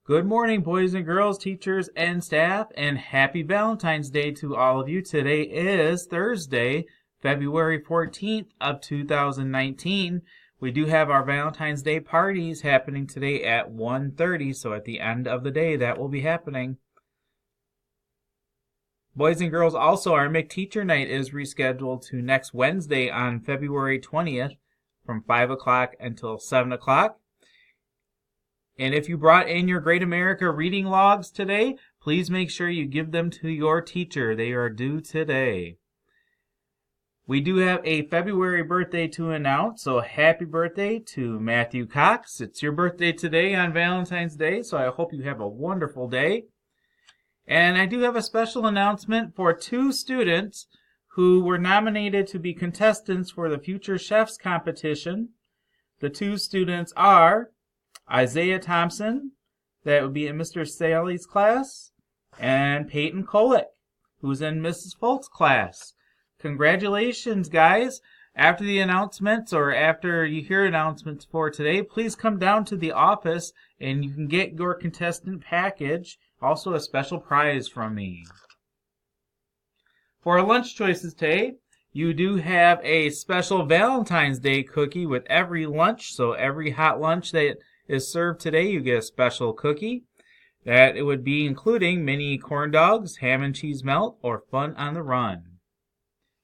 Good morning, boys and girls, teachers and staff, and happy Valentine's Day to all of you. Today is Thursday, February 14th of 2019. We do have our Valentine's Day parties happening today at 1:30, so at the end of the day that will be happening. Boys and girls, also our MIC Teacher Night is rescheduled to next Wednesday on February 20th from 5 o'clock until 7 o'clock. And if you brought in your Great America reading logs today, please make sure you give them to your teacher. They are due today. We do have a February birthday to announce, so happy birthday to Matthew Cox. It's your birthday today on Valentine's Day, so I hope you have a wonderful day. And I do have a special announcement for two students who were nominated to be contestants for the Future Chefs competition. The two students are Isaiah Thompson, that would be in Mr. Sally's class, and Peyton Kolick, who's in Mrs. Folt's class. Congratulations, guys. After the announcements, or after you hear announcements for today, please come down to the office and you can get your contestant package, also a special prize from me. For our lunch choices today, you do have a special Valentine's Day cookie with every lunch, so every hot lunch that is served today, you get a special cookie. That it would be including mini corn dogs, ham and cheese melt, or fun on the run.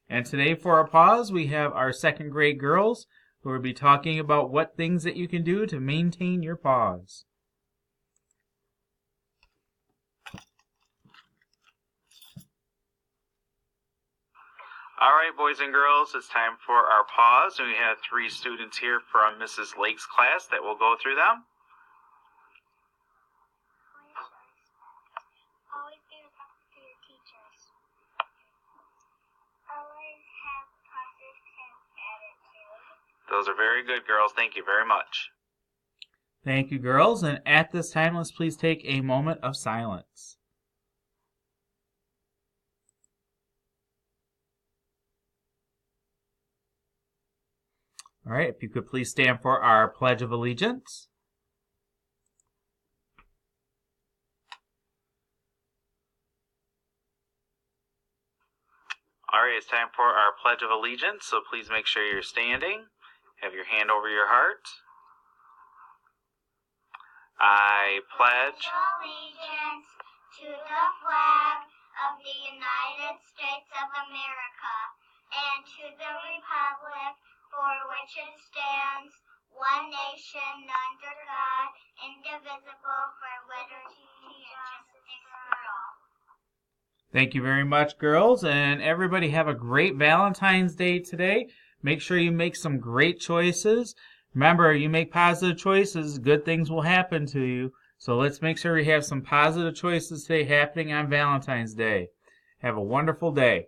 And today for our Paws, we have our second grade girls who will be talking about what things that you can do to maintain your paws. All right, boys and girls, it's time for our Paws, and we have three students here from Mrs. Lake's class that will go through them. Always be respectful to your teachers. Always have a positive attitude. Those are very good, girls. Thank you very much. Thank you, girls. And at this time, let's please take a moment of silence. All right, if you could please stand for our Pledge of Allegiance. All right, it's time for our Pledge of Allegiance, so please make sure you're standing. Have your hand over your heart. I pledge Allegiance to the flag of the United States of America and to the republic for which it stands, one nation, under God, indivisible, for liberty and justice for all. Thank you very much, girls, and everybody have a great Valentine's Day today. Make sure you make some great choices. Remember, you make positive choices, good things will happen to you. So let's make sure we have some positive choices today happening on Valentine's Day. Have a wonderful day.